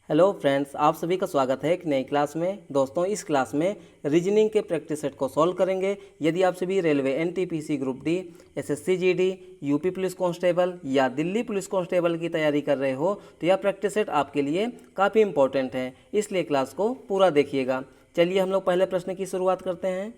Hello friends, आप सभी का स्वागत है एक नई क्लास में। दोस्तों, इस क्लास में रीजनिंग के प्रैक्टिस सेट को सॉल्व करेंगे। यदि आप सभी railway NTPC group D, SSC GD, UP police constable या दिल्ली पुलिस कांस्टेबल की तैयारी कर रहे हो तो यह प्रैक्टिस सेट आपके लिए काफ़ी इंपॉर्टेंट है, इसलिए क्लास को पूरा देखिएगा। चलिए हम लोग पहले प्रश्न की शुरुआत करते हैं।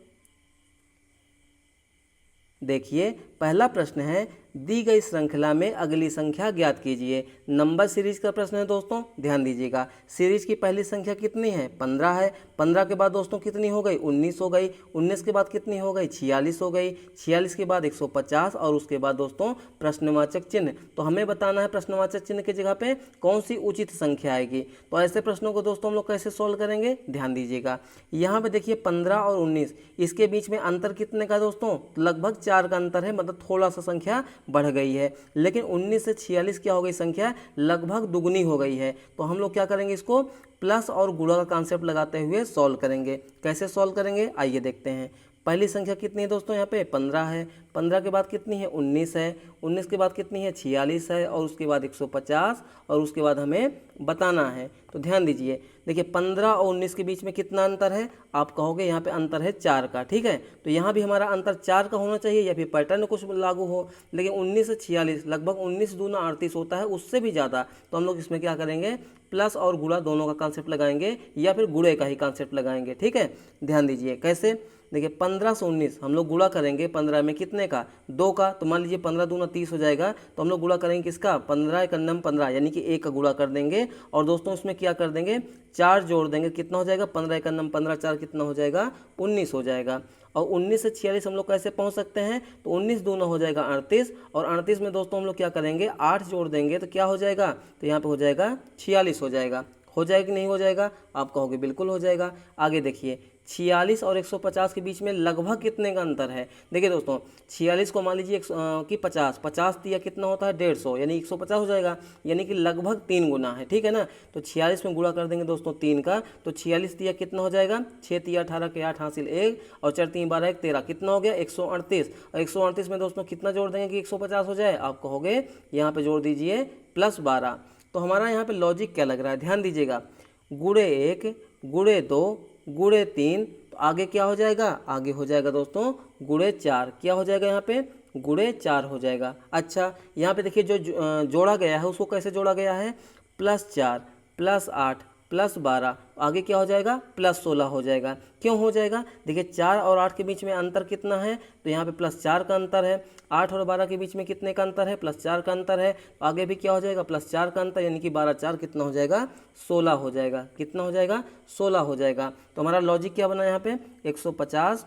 देखिए, पहला प्रश्न है, दी गई श्रृंखला में अगली संख्या ज्ञात कीजिए। नंबर सीरीज का प्रश्न है दोस्तों, ध्यान दीजिएगा। सीरीज की पहली संख्या कितनी है? 15 है। 15 के बाद दोस्तों कितनी हो गई? 19 हो गई। 19 के बाद कितनी हो गई? 46 हो गई। 46 के बाद 150 और उसके बाद दोस्तों प्रश्नवाचक चिन्ह। तो हमें बताना है प्रश्नवाचक चिन्ह की जगह पे कौन सी उचित संख्या आएगी। तो ऐसे प्रश्नों को दोस्तों हम लोग कैसे सोल्व करेंगे, ध्यान दीजिएगा। यहाँ पे देखिए 15 और 19, इसके बीच में अंतर कितने का दोस्तों? लगभग 4 का अंतर है, मतलब थोड़ा सा संख्या बढ़ गई है। लेकिन 19 से 46 क्या हो गई? संख्या लगभग दुगनी हो गई है। तो हम लोग क्या करेंगे, इसको प्लस और गुणा का कॉन्सेप्ट लगाते हुए सॉल्व करेंगे। कैसे सॉल्व करेंगे, आइए देखते हैं। पहली संख्या कितनी है दोस्तों? यहाँ पे 15 है। 15 के बाद कितनी है? 19 है। 19 के बाद कितनी है? 46 है। और उसके बाद 150 और उसके बाद हमें बताना है। तो ध्यान दीजिए, देखिए 15 और 19 के बीच में कितना अंतर है? आप कहोगे यहाँ पे अंतर है 4 का, ठीक है। तो यहाँ भी हमारा अंतर 4 का होना चाहिए या फिर पैटर्न कुछ लागू हो। लेकिन 19 से 46 लगभग 19 दूना 38 होता है, उससे भी ज़्यादा। तो हम लोग इसमें क्या करेंगे, प्लस और गुणा दोनों का कॉन्सेप्ट लगाएंगे या फिर गुणे का ही कॉन्सेप्ट लगाएंगे, ठीक है। ध्यान दीजिए कैसे। देखिए 15 से 19 हम लोग गुणा करेंगे 15 में कितने का? 2 का। तो मान लीजिए 15 दूना 30 हो जाएगा। तो हम लोग गुणा करेंगे किसका? 15 एक अन्नम 15, यानी कि 1 का गुणा कर देंगे। और दोस्तों उसमें क्या कर देंगे, 4 जोड़ देंगे। कितना हो जाएगा? 15 एक अन्नम 15, 4 कितना हो जाएगा? 19 हो जाएगा। और 19 से 46 हम लोग कैसे पहुंच सकते हैं? तो 19 दूना हो जाएगा 38, और 38 में दोस्तों हम लोग क्या करेंगे, 8 जोड़ देंगे। तो क्या हो जाएगा? तो यहाँ पे हो जाएगा 46 हो जाएगा। हो जाएगा कि नहीं हो जाएगा? आप कहोगे बिल्कुल हो जाएगा। आगे देखिए, 46 और 150 के बीच में लगभग कितने का अंतर है? देखिए दोस्तों, 46 को मान लीजिए कि 50 दिया कितना होता है? 150, यानी 150 हो जाएगा, यानी कि लगभग 3 गुना है, ठीक है ना। तो 46 में गुणा कर देंगे दोस्तों 3 का। तो 46 दिया कितना हो जाएगा? 6 तिया 18 के 8 हासिल 1 और 4 3 12 1 13, कितना हो गया? 138। और 138 में दोस्तों कितना जोड़ देंगे कि 150 हो जाए? आप कहोगे यहाँ पे जोड़ दीजिए +12। तो हमारा यहाँ पे लॉजिक क्या लग रहा है, ध्यान दीजिएगा। गुणे 1 गुणे 2 गुणे 3, तो आगे क्या हो जाएगा? आगे हो जाएगा दोस्तों गुणे 4। क्या हो जाएगा यहाँ पे? गुणे 4 हो जाएगा। अच्छा, यहाँ पे देखिए जो जोड़ा गया है उसको कैसे जोड़ा गया है? +4 +8 +12, आगे क्या हो जाएगा? +16 हो जाएगा। क्यों हो जाएगा? देखिए 4 और 8 के बीच में अंतर कितना है? तो यहाँ पे +4 का अंतर है। 8 और 12 के बीच में कितने का अंतर है? +4 का अंतर है। तो आगे भी क्या हो जाएगा? +4 का अंतर, यानी कि 12 4 कितना हो जाएगा? 16 हो जाएगा। कितना हो जाएगा? 16 हो जाएगा। तो हमारा लॉजिक क्या बना यहाँ पे? 150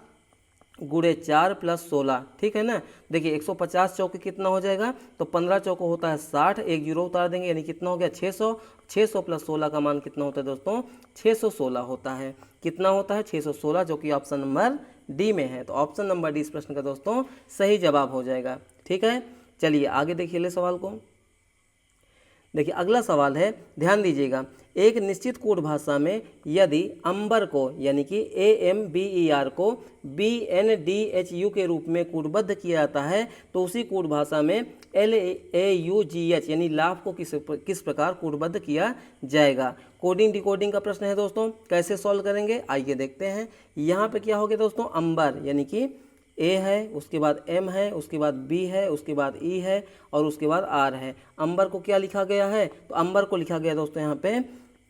गुणे 4 + 16, ठीक है ना। देखिए 150 चौके कितना हो जाएगा? तो 15 चौको होता है 60, एक जीरो उतार देंगे, यानी कितना हो गया? 600। 600 + 16 का मान कितना होता है दोस्तों? 616 होता है। कितना होता है? 616, जो कि ऑप्शन नंबर डी में है। तो ऑप्शन नंबर डी इस प्रश्न का दोस्तों सही जवाब हो जाएगा, ठीक है। चलिए आगे देखिए ले सवाल को। देखिए अगला सवाल है, ध्यान दीजिएगा। एक निश्चित कोड भाषा में यदि अंबर को, यानी कि AMBER को BNDHU के रूप में कोडबद्ध किया जाता है, तो उसी कोड भाषा में LAUGH यानी लाभ को किस प्रकार कोडबद्ध किया जाएगा। कोडिंग डिकोडिंग का प्रश्न है दोस्तों, कैसे सॉल्व करेंगे आइए देखते हैं। यहाँ पे क्या हो गया दोस्तों? अंबर यानी कि ए है, उसके बाद एम है, उसके बाद बी है, उसके बाद ई है और उसके बाद आर है। अंबर को क्या लिखा गया है? तो अंबर को लिखा गया दोस्तों यहाँ पे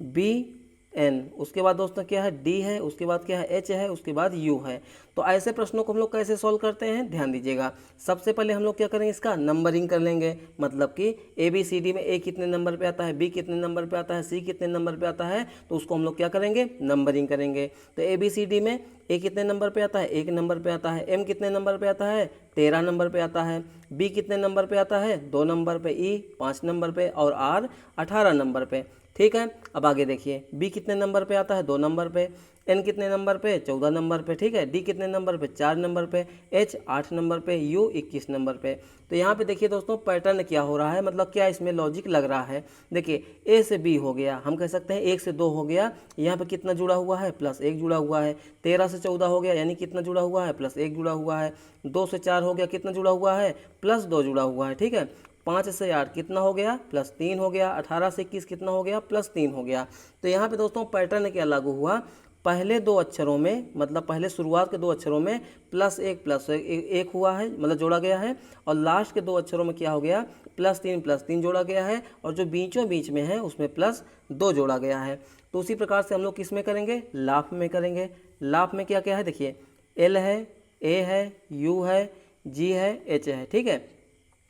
बी एन, उसके बाद दोस्तों क्या है? डी है, उसके बाद क्या है? एच है, उसके बाद यू है। तो ऐसे प्रश्नों को हम लोग कैसे सॉल्व करते हैं, ध्यान दीजिएगा। सबसे पहले हम लोग क्या करेंगे, इसका नंबरिंग कर लेंगे। मतलब कि ABCD में ए कितने नंबर पे आता है, बी कितने नंबर पे आता है, सी कितने नंबर पे आता है, तो उसको हम लोग क्या करेंगे? नंबरिंग करेंगे। तो ABCD में ए कितने नंबर पे आता है? 1 नंबर पे आता है। एम कितने नंबर पे आता है? 13 नंबर पे आता है। बी कितने नंबर पे आता है? 2 नंबर पे। ई 5 नंबर पे और आर 18 नंबर पे, ठीक है। अब आगे देखिए, बी कितने नंबर पे आता है? 2 नंबर पे। एन कितने नंबर पे? 14 नंबर पे, ठीक है। डी कितने नंबर पे? 4 नंबर पे। एच 8 नंबर पे। यू 21 नंबर पे। तो यहाँ पे देखिए दोस्तों पैटर्न क्या हो रहा है, मतलब क्या इसमें लॉजिक लग रहा है। देखिए ए से बी हो गया, हम कह सकते हैं 1 से 2 हो गया, यहाँ पे कितना जुड़ा हुआ है? +1 जुड़ा हुआ है। 13 से 14 हो गया, यानी कितना जुड़ा हुआ है? +1 जुड़ा हुआ है। 2 से 4 हो गया, कितना जुड़ा हुआ है? +2 जुड़ा हुआ है, ठीक है। 5 से 8 कितना हो गया, +3 हो गया। 18 से 21 कितना हो गया, +3 हो गया। तो यहाँ पे दोस्तों पैटर्न क्या लागू हुआ, पहले दो अक्षरों में, मतलब पहले शुरुआत के दो अक्षरों में +1 हुआ है, मतलब जोड़ा गया है, और लास्ट के दो अक्षरों में क्या हो गया, +3 जोड़ा गया है, और जो बीचों बीच में है उसमें +2 जोड़ा गया है। तो उसी प्रकार से हम लोग किस में करेंगे, लाफ में करेंगे। लाफ में क्या क्या है, देखिए L है, A है, U है, G है, H है, ठीक है।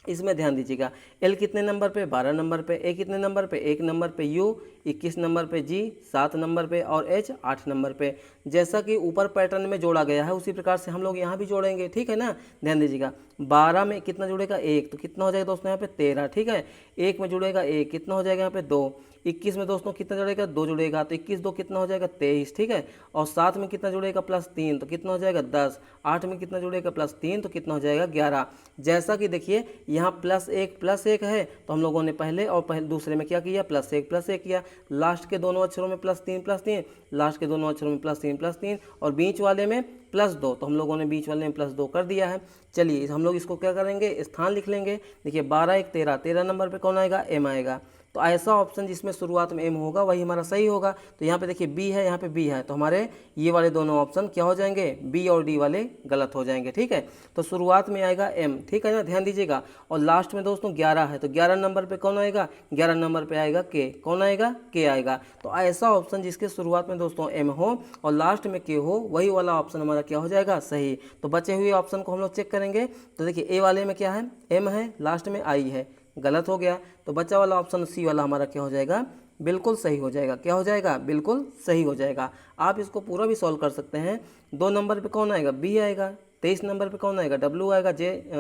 इसमें ध्यान दीजिएगा, L कितने नंबर पे, 12 नंबर पे, A कितने नंबर पे, 1 नंबर पे, U 21 नंबर पे, G 7 नंबर पे, और H 8 नंबर पे। जैसा कि ऊपर पैटर्न में जोड़ा गया है उसी प्रकार से हम लोग यहाँ भी जोड़ेंगे, ठीक है ना। ध्यान दीजिएगा, 12 में कितना जुड़ेगा, 1, तो कितना हो जाएगा दोस्तों यहाँ पे 13, ठीक है। 1 में जुड़ेगा 1, कितना हो जाएगा यहाँ पे 2। 21 में दोस्तों कितना जुड़ेगा, 2 जुड़ेगा, तो 21 2 कितना हो जाएगा 23, ठीक है। और 7 में कितना जुड़ेगा, +3, तो कितना हो जाएगा 10। 8 में कितना जुड़ेगा, +3, तो कितना हो जाएगा 11। जैसा कि देखिए यहाँ +1 है, तो हम लोगों ने पहले और दूसरे में क्या किया, +1 किया। लास्ट के दोनों अक्षरों में +3, लास्ट के दोनों अक्षरों में +3, और बीच वाले में +2, तो हम लोगों ने बीच वाले में +2 कर दिया है। चलिए हम लोग इसको क्या करेंगे, स्थान लिख लेंगे। देखिए 12 1 13, 13 नंबर पे कौन आएगा, M आएगा। तो ऐसा ऑप्शन जिसमें शुरुआत में M होगा वही हमारा सही होगा। तो यहाँ पे देखिए B है, यहाँ पे B है, तो हमारे ये वाले दोनों ऑप्शन क्या हो जाएंगे, B और D वाले गलत हो जाएंगे, ठीक है। तो शुरुआत में आएगा M, ठीक है ना, ध्यान दीजिएगा। और लास्ट में दोस्तों 11 है, तो 11 नंबर पे कौन आएगा, 11 नंबर पे आएगा K, कौन आएगा, K आएगा। तो ऐसा ऑप्शन जिसके शुरुआत में दोस्तों M हो और लास्ट में K हो, वही वाला ऑप्शन हमारा क्या हो जाएगा, सही। तो बचे हुए ऑप्शन को हम लोग चेक करेंगे। तो देखिए A वाले में क्या है, M है, लास्ट में I है, गलत हो गया। तो बचा वाला ऑप्शन C वाला हमारा क्या हो जाएगा, बिल्कुल सही हो जाएगा। क्या हो जाएगा, बिल्कुल सही हो जाएगा। आप इसको पूरा भी सॉल्व कर सकते हैं। 2 नंबर पे कौन आएगा, B आएगा। 23 नंबर पे कौन आएगा, W आएगा।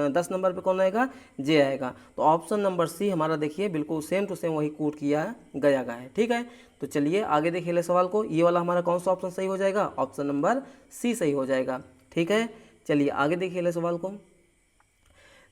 10 नंबर पे कौन आएगा, J आएगा। तो ऑप्शन नंबर C हमारा देखिए बिल्कुल सेम टू सेम वही कोट किया गया है, ठीक है। तो चलिए आगे देखिए ले सवाल को, ये वाला हमारा कौन सा ऑप्शन सही हो जाएगा, ऑप्शन नंबर C सही हो जाएगा, ठीक है। चलिए आगे देखिए ले सवाल को।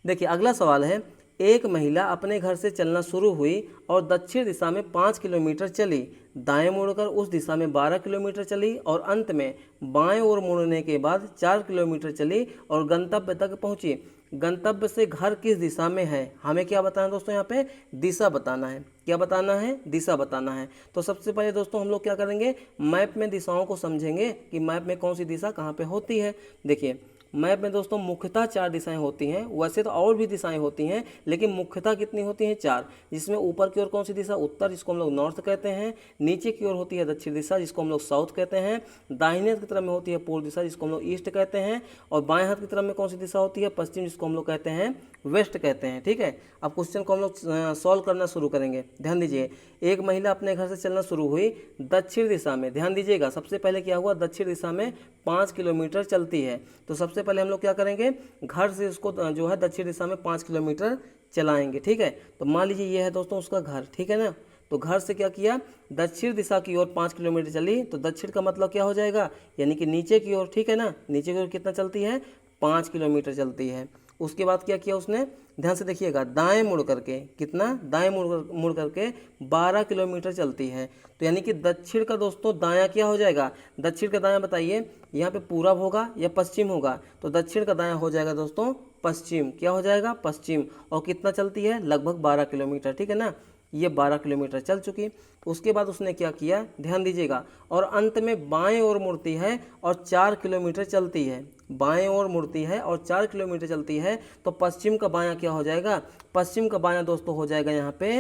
देखिए अगला सवाल है, एक महिला अपने घर से चलना शुरू हुई और दक्षिण दिशा में 5 किलोमीटर चली, दाएं मुड़कर उस दिशा में 12 किलोमीटर चली, और अंत में बाएं ओर मुड़ने के बाद 4 किलोमीटर चली और गंतव्य तक पहुंची। गंतव्य से घर किस दिशा में है, हमें क्या बताना है दोस्तों, यहाँ पे दिशा बताना है। क्या बताना है, दिशा बताना है। तो सबसे पहले दोस्तों हम लोग क्या करेंगे, मैप में दिशाओं को समझेंगे कि मैप में कौन सी दिशा कहाँ पे होती है। देखिए मैप में दोस्तों मुख्यतः 4 दिशाएं होती हैं, वैसे तो और भी दिशाएं होती हैं, लेकिन मुख्यतः कितनी होती हैं, 4। जिसमें ऊपर की ओर कौन सी दिशा, उत्तर, जिसको हम लोग नॉर्थ कहते हैं। नीचे की ओर होती है दक्षिण दिशा, जिसको हम लोग साउथ कहते हैं। दाहिने हाथ की तरफ में होती है पूर्व दिशा, जिसको हम लोग ईस्ट कहते हैं। और बाएं हाथ की तरफ में कौन सी दिशा होती है, पश्चिम, जिसको हम लोग कहते हैं वेस्ट कहते हैं, ठीक है। अब क्वेश्चन को हम लोग सॉल्व करना शुरू करेंगे। ध्यान दीजिए, एक महिला अपने घर से चलना शुरू हुई दक्षिण दिशा में। ध्यान दीजिएगा, सबसे पहले क्या हुआ, दक्षिण दिशा में 5 किलोमीटर चलती है। तो सबसे पहले हम लोग क्या करेंगे, घर से उसको जो है दक्षिण दिशा में 5 किलोमीटर चलाएंगे, ठीक है। तो मान लीजिए ये है दोस्तों उसका घर, ठीक है ना। तो घर से क्या किया, दक्षिण दिशा की ओर 5 किलोमीटर चली। तो दक्षिण का मतलब क्या हो जाएगा, यानी कि नीचे की ओर, ठीक है ना। नीचे की ओर कितना चलती है, 5 किलोमीटर चलती है। उसके बाद क्या किया उसने, ध्यान से देखिएगा, दाएं मुड़ करके, कितना, दाएं मुड़ करके 12 किलोमीटर चलती है। तो यानी कि दक्षिण का दोस्तों दायां क्या हो जाएगा, दक्षिण का दायां बताइए, यहाँ पे पूरब होगा या पश्चिम होगा। तो दक्षिण का दायां हो जाएगा दोस्तों पश्चिम। क्या हो जाएगा, पश्चिम। और कितना चलती है, लगभग 12 किलोमीटर, ठीक है ना। ये 12 किलोमीटर चल चुकी। उसके बाद उसने क्या किया, ध्यान दीजिएगा, और अंत में बाएं ओर मुड़ती है और 4 किलोमीटर चलती है। बाएं ओर मुड़ती है और 4 किलोमीटर चलती है। तो पश्चिम का बायां क्या हो जाएगा, पश्चिम का बायां दोस्तों हो जाएगा यहाँ पे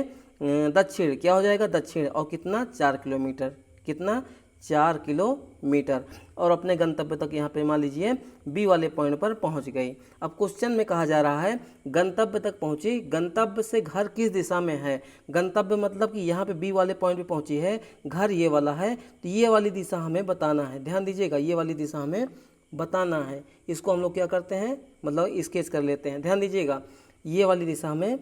दक्षिण। क्या हो जाएगा, दक्षिण। और कितना, 4 किलोमीटर, कितना, 4 किलोमीटर। और अपने गंतव्य तक यहाँ पे मान लीजिए बी वाले पॉइंट पर पहुँच गई। अब क्वेश्चन में कहा जा रहा है गंतव्य तक पहुँची, गंतव्य से घर किस दिशा में है। गंतव्य मतलब कि यहाँ पे बी वाले पॉइंट पे पहुँची है, घर ये वाला है, तो ये वाली दिशा हमें बताना है। ध्यान दीजिएगा, ये वाली दिशा हमें बताना है। इसको हम लोग क्या करते हैं, मतलब स्केच कर लेते हैं। ध्यान दीजिएगा, ये वाली दिशा हमें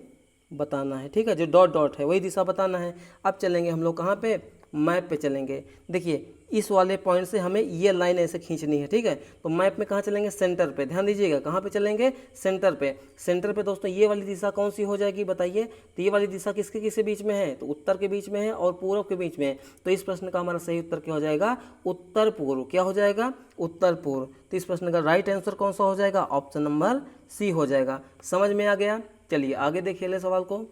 बताना है, ठीक है। जो डॉट डॉट है वही दिशा बताना है। अब चलेंगे हम लोग कहाँ पे, मैप पे चलेंगे। देखिए इस वाले पॉइंट से हमें ये लाइन ऐसे खींचनी है, ठीक है। तो मैप में कहाँ चलेंगे, सेंटर पे। ध्यान दीजिएगा, कहाँ पे चलेंगे, सेंटर पे। सेंटर पे दोस्तों ये वाली दिशा कौन सी हो जाएगी बताइए। तो ये वाली दिशा किसके किसके बीच में है, तो उत्तर के बीच में है और पूर्व के बीच में है। तो इस प्रश्न का हमारा सही उत्तर क्या हो जाएगा, उत्तर पूर्व। क्या हो जाएगा, उत्तर पूर्व। तो इस प्रश्न का राइट आंसर कौन सा हो जाएगा, ऑप्शन नंबर सी हो जाएगा। समझ में आ गया। चलिए आगे देखिए ले सवाल को।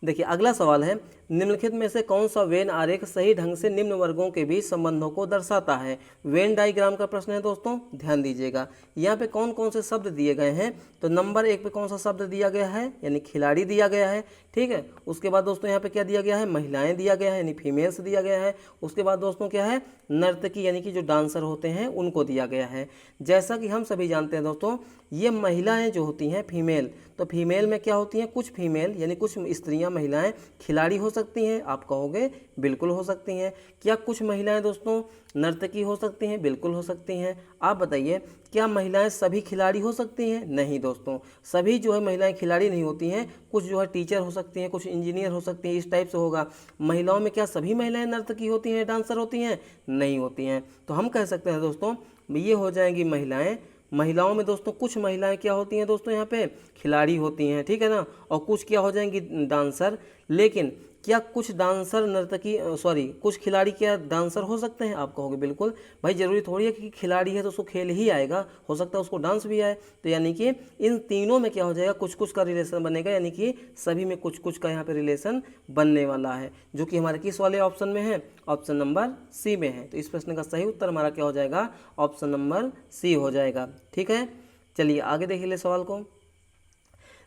देखिए अगला सवाल है, निम्नलिखित में से कौन सा वेन आरेख सही ढंग से निम्न वर्गों के बीच संबंधों को दर्शाता है। वेन डायग्राम का प्रश्न है दोस्तों, ध्यान दीजिएगा। यहाँ पे कौन कौन से शब्द दिए गए हैं, तो नंबर 1 पे कौन सा शब्द दिया गया है, यानी खिलाड़ी दिया गया है, ठीक है। उसके बाद दोस्तों यहाँ पे क्या दिया गया है, महिलाएं दिया गया है, यानी फीमेल्स दिया गया है। उसके बाद दोस्तों क्या है, नर्तकी यानी कि जो डांसर होते हैं उनको दिया गया है। जैसा कि हम सभी जानते हैं दोस्तों, ये महिलाएं जो होती हैं फीमेल, तो फीमेल में क्या होती हैं, कुछ फीमेल यानी कुछ स्त्रियां महिलाएं खिलाड़ी हो सकती हैं। आप कहोगे बिल्कुल हो सकती हैं। क्या कुछ महिलाएं दोस्तों नर्तकी हो सकती हैं, बिल्कुल हो सकती हैं। आप बताइए क्या महिलाएं सभी खिलाड़ी हो सकती हैं, नहीं दोस्तों, सभी जो है महिलाएं खिलाड़ी नहीं होती हैं। कुछ जो है टीचर हो सकती हैं, कुछ इंजीनियर हो सकती हैं, इस टाइप से होगा। महिलाओं में क्या सभी महिलाएं नर्तकी होती हैं, डांसर होती हैं, नहीं होती हैं। तो हम कह सकते हैं दोस्तों ये हो जाएंगी महिलाएं। महिलाओं में दोस्तों कुछ महिलाएं क्या होती हैं दोस्तों, यहाँ पे खिलाड़ी होती हैं, ठीक है ना, और कुछ क्या हो जाएंगी, डांसर। लेकिन क्या कुछ डांसर नर्तकी कुछ खिलाड़ी क्या डांसर हो सकते हैं, आप कहोगे बिल्कुल। भाई जरूरी थोड़ी है कि खिलाड़ी है तो उसको खेल ही आएगा, हो सकता है उसको डांस भी आए। तो यानी कि इन तीनों में क्या हो जाएगा, कुछ कुछ का रिलेशन बनेगा, यानी कि सभी में कुछ कुछ का यहाँ पे रिलेशन बनने वाला है, जो कि हमारे किस वाले ऑप्शन में है, ऑप्शन नंबर सी में है। तो इस प्रश्न का सही उत्तर हमारा क्या हो जाएगा, ऑप्शन नंबर सी हो जाएगा, ठीक है। चलिए आगे देखिए ले सवाल को।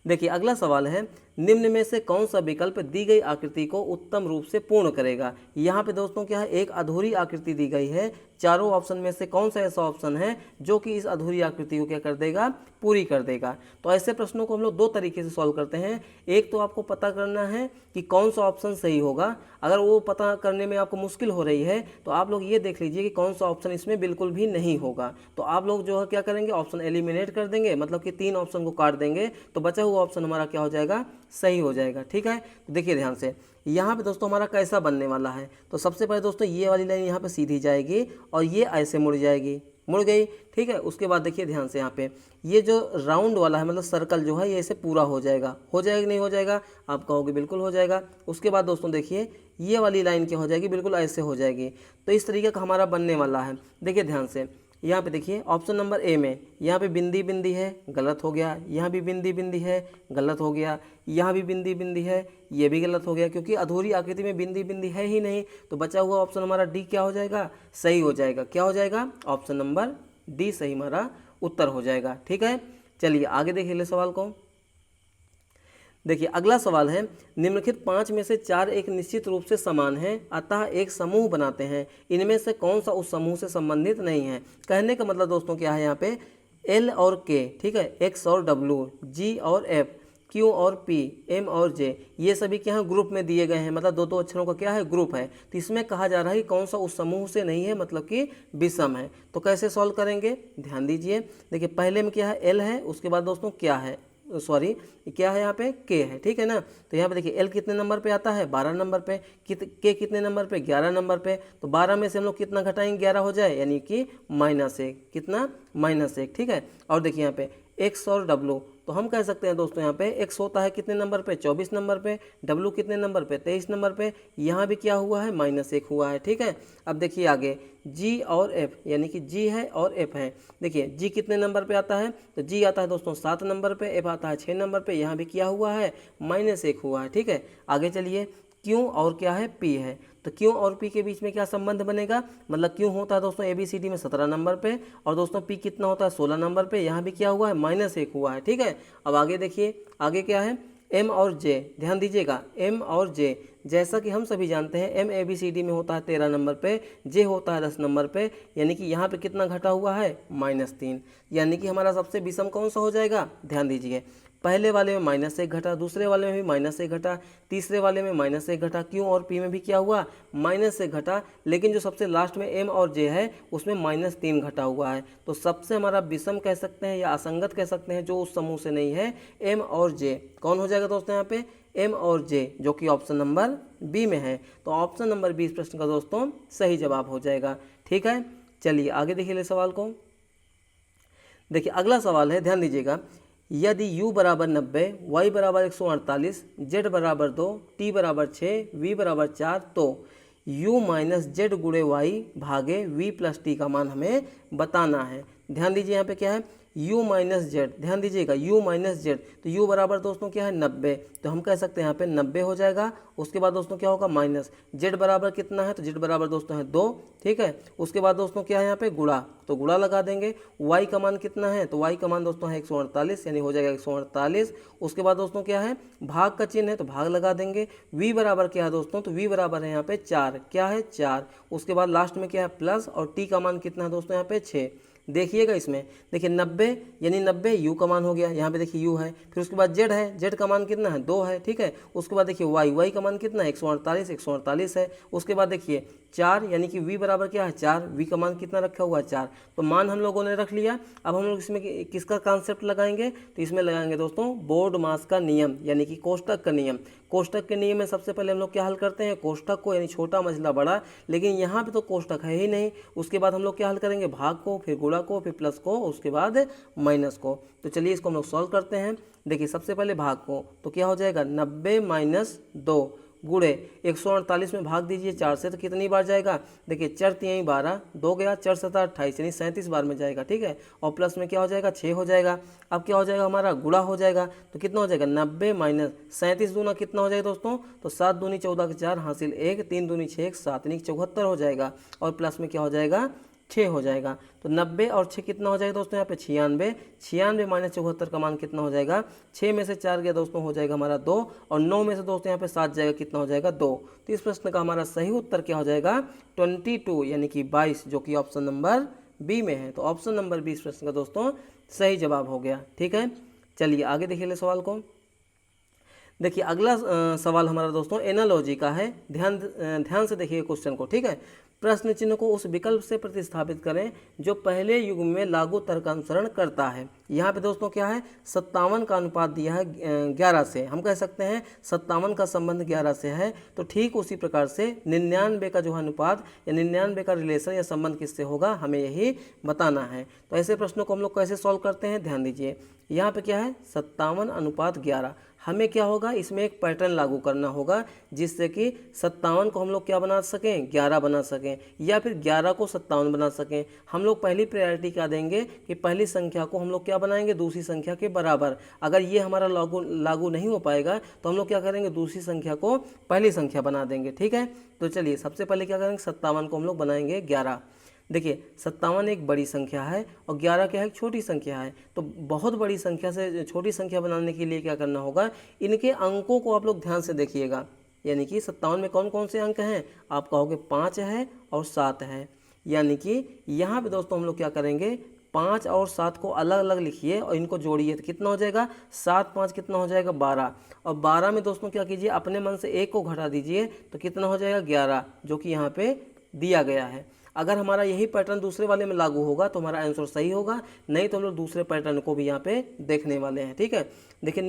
देखिए अगला सवाल है, निम्न में से कौन सा विकल्प दी गई आकृति को उत्तम रूप से पूर्ण करेगा। यहाँ पे दोस्तों क्या है, एक अधूरी आकृति दी गई है। चारों ऑप्शन में से कौन सा ऐसा ऑप्शन है जो कि इस अधूरी आकृति को क्या कर देगा, पूरी कर देगा। तो ऐसे प्रश्नों को हम लोग दो तरीके से सॉल्व करते हैं। एक तो आपको पता करना है कि कौन सा ऑप्शन सही होगा। अगर वो पता करने में आपको मुश्किल हो रही है तो आप लोग ये देख लीजिए कि कौन सा ऑप्शन इसमें बिल्कुल भी नहीं होगा। तो आप लोग जो है क्या करेंगे, ऑप्शन एलिमिनेट कर देंगे, मतलब कि 3 ऑप्शन को काट देंगे, तो बचा हुआ ऑप्शन हमारा क्या हो जाएगा, सही हो जाएगा, ठीक है। तो देखिए ध्यान से यहाँ पे दोस्तों हमारा कैसा बनने वाला है। तो सबसे पहले दोस्तों ये वाली लाइन यहाँ पे सीधी जाएगी और ये ऐसे मुड़ जाएगी, मुड़ गई, ठीक है। उसके बाद देखिए ध्यान से यहाँ पे ये जो राउंड वाला है, मतलब सर्कल जो है, ये ऐसे पूरा हो जाएगा कि नहीं हो जाएगा, आप कहोगे बिल्कुल हो जाएगा। उसके बाद दोस्तों देखिए ये वाली लाइन क्या हो जाएगी, बिल्कुल ऐसे हो जाएगी। तो इस तरीके का हमारा बनने वाला है। देखिए ध्यान से यहाँ पे देखिए ऑप्शन नंबर ए में यहाँ पे बिंदी बिंदी है, गलत हो गया। यहाँ भी बिंदी बिंदी है, गलत हो गया। यहाँ भी बिंदी बिंदी है, ये भी गलत हो गया, क्योंकि अधूरी आकृति में बिंदी बिंदी है ही नहीं। तो बचा हुआ ऑप्शन हमारा डी क्या हो जाएगा, सही हो जाएगा। क्या हो जाएगा, ऑप्शन नंबर डी सही हमारा उत्तर हो जाएगा, ठीक है। चलिए आगे देखिए ले सवाल को। देखिए अगला सवाल है, निम्नलिखित 5 में से 4 एक निश्चित रूप से समान हैं, अतः एक समूह बनाते हैं। इनमें से कौन सा उस समूह से संबंधित नहीं है। कहने का मतलब दोस्तों क्या है, यहाँ पे एल और के, ठीक है, एक्स और डब्ल्यू, जी और एफ, क्यू और पी, एम और जे, ये सभी क्या है, ग्रुप में दिए गए हैं, मतलब दो दो अक्षरों का क्या है, ग्रुप है। तो इसमें कहा जा रहा है कि कौन सा उस समूह से नहीं है, मतलब कि विषम है। तो कैसे सॉल्व करेंगे, ध्यान दीजिए। देखिए पहले में क्या है, एल है, उसके बाद दोस्तों क्या है, क्या है यहाँ पे, के है, ठीक है ना। तो यहाँ पे देखिए एल कितने नंबर पे आता है, 12 नंबर पे, के कितने नंबर पे, 11 नंबर पे। तो 12 में से हम लोग कितना घटाएंगे, 11 हो जाए, यानी कि -1, कितना, -1, ठीक है। और देखिए यहाँ पे एक्स और डब्लू, तो हम कह सकते हैं दोस्तों यहाँ पे एक्स होता है कितने नंबर पे, 24 नंबर पे, डब्लू कितने नंबर पे, 23 नंबर पे। यहाँ भी क्या हुआ है, -1 हुआ है, ठीक है। अब देखिए आगे जी और एफ, यानी कि जी है और एफ है। देखिए जी कितने नंबर पे आता है, तो जी आता है दोस्तों 7 नंबर पे, एफ आता है 6 नंबर पे। यहाँ भी क्या हुआ है, -1 हुआ है, ठीक है। आगे चलिए क्यों और क्या है, पी है। तो क्यों और पी के बीच में क्या संबंध बनेगा, मतलब क्यों होता है दोस्तों ABCD में 17 नंबर पे, और दोस्तों पी कितना होता है, 16 नंबर पे। यहाँ भी क्या हुआ है, -1 हुआ है, ठीक है। अब आगे देखिए, आगे क्या है, एम और जे, ध्यान दीजिएगा, एम और जे, जैसा कि हम सभी जानते हैं एम ABCD में होता है 13 नंबर पे, जे होता है 10 नंबर पे, यानी कि यहाँ पे कितना घटा हुआ है, -3। यानी कि हमारा सबसे विषम कौन सा हो जाएगा, ध्यान दीजिए। पहले वाले में -1 घटा, दूसरे वाले में भी -1 घटा, तीसरे वाले में -1 घटा, क्यों और पी में भी क्या हुआ, -1 घटा। लेकिन जो सबसे लास्ट में एम और जे है उसमें -3 घटा हुआ है। तो सबसे हमारा विषम कह सकते हैं या असंगत कह सकते हैं जो उस समूह से नहीं है, एम और जे। कौन हो जाएगा दोस्तों यहाँ पे, एम और जे, जो कि ऑप्शन नंबर बी में है। तो ऑप्शन नंबर 20 प्रश्न का दोस्तों सही जवाब हो जाएगा, ठीक है। चलिए आगे देखिए ले सवाल को। देखिए अगला सवाल है, ध्यान दीजिएगा, यदि u बराबर 90, y बराबर 148, z बराबर 2, t बराबर 6, v बराबर 4, तो u माइनस जेड गुणे y भागे v प्लस टी का मान हमें बताना है। ध्यान दीजिए यहाँ पे क्या है, u माइनस जेड, ध्यान दीजिएगा u माइनस जेड, तो u बराबर दोस्तों क्या है 90, तो हम कह सकते हैं यहाँ पे 90 हो जाएगा। उसके बाद दोस्तों क्या होगा माइनस z बराबर कितना है, तो z बराबर दोस्तों है 2, ठीक है। उसके बाद दोस्तों क्या है यहाँ पे गुणा, तो गुणा लगा देंगे। y का मान कितना है, तो y का मान दोस्तों है 148, यानी हो जाएगा 148। उसके बाद दोस्तों क्या है भाग का चिन्ह है, तो भाग लगा देंगे। v बराबर क्या है दोस्तों, तो v बराबर है यहाँ पे 4, क्या है 4। उसके बाद लास्ट में क्या है प्लस, और t का मान कितना है दोस्तों यहाँ पे 6। देखिएगा इसमें, देखिए 90 यानी 90 u का मान हो गया, यहाँ पे देखिए u है। फिर उसके बाद z है, z का मान कितना है 2 है, ठीक है। उसके बाद देखिए y का मान कितना है 148 है। उसके बाद देखिए 4 यानी कि v बराबर क्या है 4, v का मान कितना रखा हुआ है 4, तो मान हम लोगों ने रख लिया। अब हम लोग इसमें किसका कॉन्सेप्ट लगाएंगे, तो इसमें लगाएंगे दोस्तों बोर्ड मास का नियम, यानी कि कोष्टक का नियम। कोष्टक के नियम में सबसे पहले हम लोग क्या हल करते हैं, कोष्टक को, यानी छोटा मझला बड़ा, लेकिन यहाँ पे तो कोष्टक है ही नहीं। उसके बाद हम लोग क्या हल करेंगे, भाग को, फिर गुणा को, फिर प्लस को, उसके बाद माइनस को। तो चलिए इसको हम लोग सॉल्व करते हैं। देखिए सबसे पहले भाग को, तो क्या हो जाएगा 90 माइनस 2 गुणे 148 में भाग दीजिए 4 से, तो कितनी बार जाएगा, देखिए 4 3 12, 2 गया, 4 7 28, यानी 37 बार में जाएगा, ठीक है। और प्लस में क्या हो जाएगा 6 हो जाएगा। अब क्या हो जाएगा हमारा गुणा हो जाएगा, तो कितना हो जाएगा 90 माइनस 37 दूना कितना हो जाएगा दोस्तों, तो 7 दूनी 14 के 4 हासिल 1, 3 दूनी 6 7, यानी 74 हो जाएगा। और प्लस में क्या हो जाएगा 6 हो जाएगा। तो 90 और 6 कितना हो जाएगा दोस्तों यहाँ पे 96, 96 माइनस 74 का मान कितना हो जाएगा, 6 में से 4 गया दोस्तों हो जाएगा हमारा 2, और 9 में से दोस्तों यहाँ पे 7 जाएगा, कितना हो जाएगा 2। तो इस प्रश्न का हमारा सही उत्तर क्या हो जाएगा 22, यानी कि 22, जो कि ऑप्शन नंबर बी में है। तो ऑप्शन नंबर बी इस प्रश्न का दोस्तों सही जवाब हो गया, ठीक है। चलिए आगे देखिए ले सवाल को। देखिए अगला सवाल हमारा दोस्तों एनालॉजी का है, ध्यान से देखिए क्वेश्चन को, ठीक है। प्रश्न चिन्ह को उस विकल्प से प्रतिस्थापित करें जो पहले युग में लागू तर्क का अनुसरण करता है। यहाँ पे दोस्तों क्या है 57 का अनुपात दिया है 11 से, हम कह सकते हैं 57 का संबंध 11 से है। तो ठीक उसी प्रकार से 99 का जो है अनुपात या 99 का रिलेशन या संबंध किससे होगा, हमें यही बताना है। तो ऐसे प्रश्नों को हम लोग कैसे सॉल्व करते हैं, ध्यान दीजिए। यहाँ पे क्या है 57 अनुपात 11, हमें क्या होगा इसमें एक पैटर्न लागू करना होगा जिससे कि 57 को हम लोग क्या बना सकें 11 बना सकें, या फिर 11 को 57 बना सकें। हम लोग पहली प्रायोरिटी क्या देंगे कि पहली संख्या को हम लोग क्या बनाएंगे दूसरी संख्या के बराबर। अगर ये हमारा लागू नहीं हो पाएगा तो हम लोग क्या करेंगे दूसरी संख्या को पहली संख्या बना देंगे, ठीक है। तो चलिए सबसे पहले क्या करेंगे 57 को हम लोग बनाएंगे 11। देखिए 57 एक बड़ी संख्या है और 11 क्या है एक छोटी संख्या है। तो बहुत बड़ी संख्या से छोटी संख्या बनाने के लिए क्या करना होगा, इनके अंकों को आप लोग ध्यान से देखिएगा। यानी कि 57 में कौन कौन से अंक हैं, आप कहोगे 5 है और 7 है। यानी कि यहाँ पे दोस्तों हम लोग क्या करेंगे 5 और 7 को अलग अलग लिखिए और इनको जोड़िए, तो कितना हो जाएगा 7 5 कितना हो जाएगा 12। और 12 में दोस्तों क्या कीजिए अपने मन से 1 को घटा दीजिए, तो कितना हो जाएगा 11, जो कि यहाँ पे दिया गया है। अगर हमारा यही पैटर्न दूसरे वाले में लागू होगा तो हमारा आंसर सही होगा, नहीं तो हम लोग दूसरे पैटर्न को भी यहाँ पे देखने वाले हैं, ठीक है। देखिए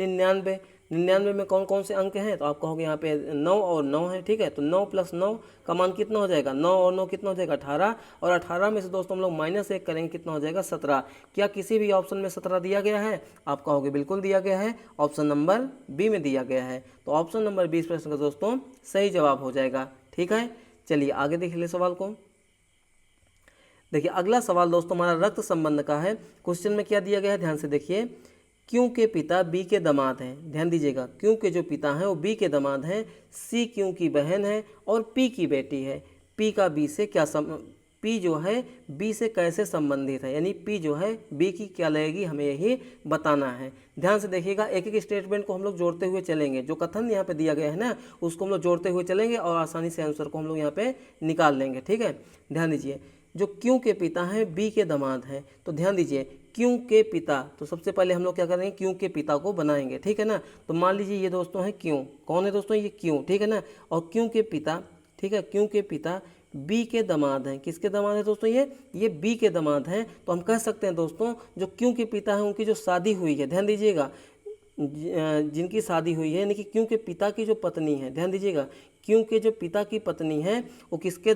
99 में कौन कौन से अंक हैं, तो आप कहोगे यहाँ पे 9 और 9 है, ठीक है। तो 9 + 9 का मान कितना हो जाएगा, 9 और 9 कितना हो जाएगा 18, और 18 में से दोस्तों हम लोग -1 करेंगे, कितना हो जाएगा 17। क्या किसी भी ऑप्शन में 17 दिया गया है, आप कहोगे बिल्कुल दिया गया है, ऑप्शन नंबर बी में दिया गया है। तो ऑप्शन नंबर 20 प्रश्न का दोस्तों सही जवाब हो जाएगा, ठीक है। चलिए आगे देख ले सवाल को। देखिए अगला सवाल दोस्तों हमारा रक्त संबंध का है। क्वेश्चन में क्या दिया गया है, ध्यान से देखिए। क्यू के पिता बी के दामाद हैं, ध्यान दीजिएगा। क्यू के जो पिता हैं वो बी के दामाद हैं, सी क्यू की बहन है और पी की बेटी है। पी का बी से क्या पी जो है बी से कैसे संबंधित है, यानी पी जो है बी की क्या लगेगी, हमें यही बताना है। ध्यान से देखिएगा, एक एक स्टेटमेंट को हम लोग जोड़ते हुए चलेंगे। जो कथन यहाँ पे दिया गया है ना उसको हम लोग जोड़ते हुए चलेंगे और आसानी से आंसर को हम लोग यहाँ पे निकाल लेंगे, ठीक है। ध्यान दीजिए, जो क्यू के पिता हैं बी के दामाद हैं, तो ध्यान दीजिए क्यू के पिता, तो सबसे पहले हम लोग क्या करेंगे क्यू के पिता को बनाएंगे, ठीक है ना। तो मान लीजिए ये दोस्तों है क्यू, कौन है दोस्तों ये क्यू, ठीक है ना। और क्यू के पिता, ठीक है, क्यू के पिता बी के दामाद हैं। किसके दामाद हैं दोस्तों, ये बी के दामाद हैं। तो हम कह सकते हैं दोस्तों जो क्यू के पिता हैं उनकी जो शादी हुई है, ध्यान दीजिएगा, जिनकी शादी हुई है, यानी कि क्यू के पिता की जो पत्नी है, ध्यान दीजिएगा, क्यू के जो पिता की पत्नी है वो किसके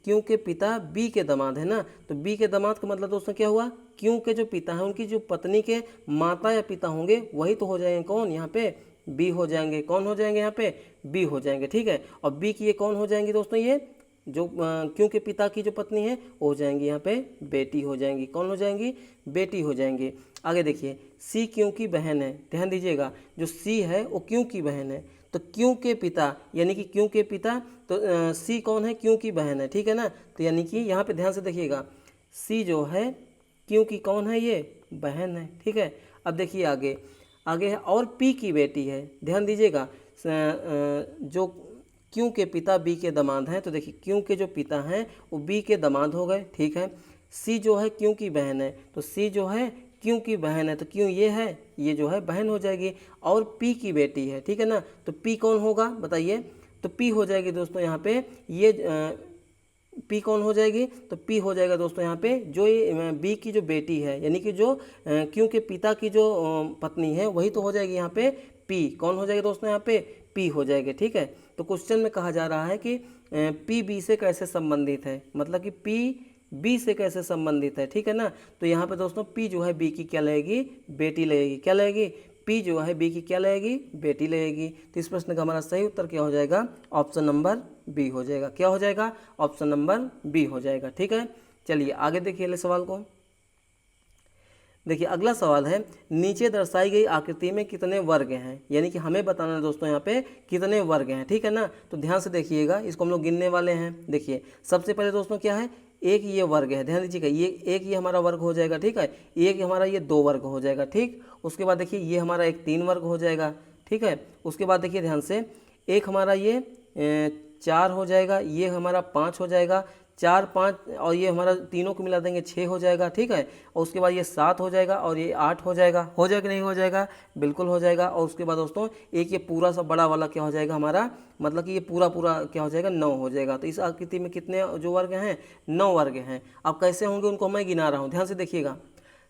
क्यों के पिता बी के दामाद है ना। तो बी के दामाद का मतलब दोस्तों क्या हुआ, क्यों के जो पिता हैं उनकी जो पत्नी के माता या पिता होंगे वही तो हो जाएंगे कौन, यहाँ पे बी हो जाएंगे। कौन हो जाएंगे यहाँ पे, बी हो जाएंगे, ठीक है। और बी की ये कौन हो जाएंगी दोस्तों, ये जो क्यों के पिता की जो पत्नी है वो हो जाएंगी यहाँ पे बेटी हो जाएंगी। कौन हो जाएंगी? बेटी हो जाएंगी। आगे देखिए, सी क्यों की बहन है। ध्यान दीजिएगा, जो सी है वो क्यों की बहन है, तो क्यों के पिता यानी कि क्यों के पिता, तो सी कौन है? क्यों की बहन है, ठीक है ना। तो यानी कि यहाँ पे ध्यान से देखिएगा, सी जो है क्यों की कौन है? ये बहन है, ठीक है। अब देखिए आगे, आगे है और पी की बेटी है। ध्यान दीजिएगा, जो क्यों के पिता बी के दामाद हैं, तो देखिए क्यों के जो पिता हैं वो बी के दामाद हो गए, ठीक है। सी जो है क्यों की बहन है, तो सी जो है क्यों की बहन है, तो क्यों ये है, ये जो है बहन हो जाएगी। और पी की बेटी है, ठीक है ना। तो पी कौन होगा बताइए? तो पी हो जाएगी दोस्तों यहाँ पे ये पी कौन हो जाएगी? तो पी हो जाएगा दोस्तों यहाँ पे जो ये बी की जो बेटी है, यानी कि जो क्यों के पिता की जो पत्नी है वही तो हो जाएगी यहाँ पे पी। कौन हो जाएगी दोस्तों? यहाँ पे पी हो जाएगी, ठीक है। तो क्वेश्चन में कहा जा रहा है कि पी बी से कैसे संबंधित है, मतलब कि पी बी से कैसे संबंधित है, ठीक है ना। तो यहाँ पे दोस्तों पी जो है बी की क्या लगेगी? बेटी लगेगी। क्या लगेगी? पी जो है बी की क्या लगेगी? बेटी लगेगी। तो इस प्रश्न का हमारा सही उत्तर क्या हो जाएगा? ऑप्शन नंबर बी हो जाएगा। क्या हो जाएगा? ऑप्शन नंबर बी हो जाएगा, ठीक है। चलिए आगे देखिए अगले सवाल को। देखिए अगला सवाल है, नीचे दर्शाई गई आकृति में कितने वर्ग हैं, यानी कि हमें बताना है दोस्तों यहाँ पे कितने वर्ग हैं, ठीक है ना। तो ध्यान से देखिएगा, इसको हम लोग गिनने वाले हैं। देखिए सबसे पहले दोस्तों क्या है? एक ये वर्ग है। ध्यान दीजिएगा, ये एक ये हमारा वर्ग हो जाएगा, ठीक है। एक हमारा ये 2 वर्ग हो जाएगा, ठीक। उसके बाद देखिए ये हमारा एक 3 वर्ग हो जाएगा, ठीक है। उसके बाद देखिए ध्यान से, एक हमारा ये 4 हो जाएगा, ये हमारा 5 हो जाएगा, 4 5 और ये हमारा तीनों को मिला देंगे 6 हो जाएगा, ठीक है। और उसके बाद ये 7 हो जाएगा और ये 8 हो जाएगा। हो जाएगा कि नहीं हो जाएगा? बिल्कुल हो जाएगा। और उसके बाद दोस्तों एक ये पूरा सा बड़ा वाला क्या हो जाएगा हमारा, मतलब कि ये पूरा पूरा क्या हो जाएगा? 9 हो जाएगा। तो इस आकृति में कितने जो वर्ग हैं? 9 वर्ग हैं। अब कैसे होंगे उनको मैं गिना रहा हूँ, ध्यान से देखिएगा।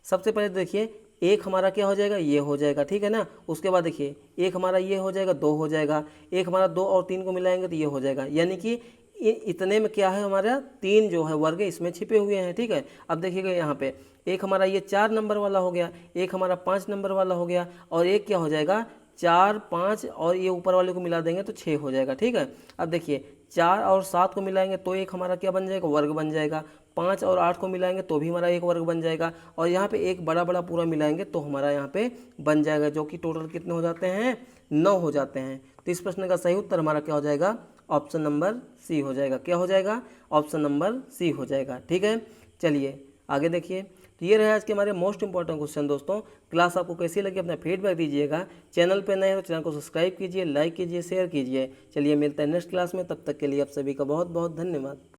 सबसे पहले देखिए, एक हमारा क्या हो जाएगा? ये हो जाएगा, ठीक है ना। उसके बाद देखिए एक हमारा ये हो जाएगा, 2 हो जाएगा, एक हमारा 2 और 3 को मिलाएंगे तो ये हो जाएगा। यानी कि इतने में क्या है हमारा? 3 जो है वर्ग इसमें छिपे हुए हैं, ठीक है। अब देखिएगा यहाँ पे एक हमारा ये 4 नंबर वाला हो गया, एक हमारा 5 नंबर वाला हो गया, और एक क्या हो जाएगा? 4 5 और ये ऊपर वाले को मिला देंगे तो 6 हो जाएगा, ठीक है। अब देखिए 4 और 7 को मिलाएंगे तो एक हमारा क्या बन जाएगा? वर्ग बन जाएगा। 5 और 8 को मिलाएंगे तो भी हमारा एक वर्ग बन जाएगा। और यहाँ पे एक बड़ा बड़ा पूरा मिलाएंगे तो हमारा यहाँ पे बन जाएगा, जो कि टोटल कितने हो जाते हैं? 9 हो जाते हैं। तो इस प्रश्न का सही उत्तर हमारा क्या हो जाएगा? ऑप्शन नंबर सी हो जाएगा। क्या हो जाएगा? ऑप्शन नंबर सी हो जाएगा, ठीक है। चलिए आगे देखिए। तो ये रहे आज के हमारे मोस्ट इंपॉर्टेंट क्वेश्चन दोस्तों। क्लास आपको कैसी लगी अपना फीडबैक दीजिएगा। चैनल पे नए हो तो चैनल को सब्सक्राइब कीजिए, लाइक कीजिए, शेयर कीजिए। चलिए मिलते हैं नेक्स्ट क्लास में, तब तक के लिए आप सभी का बहुत बहुत धन्यवाद।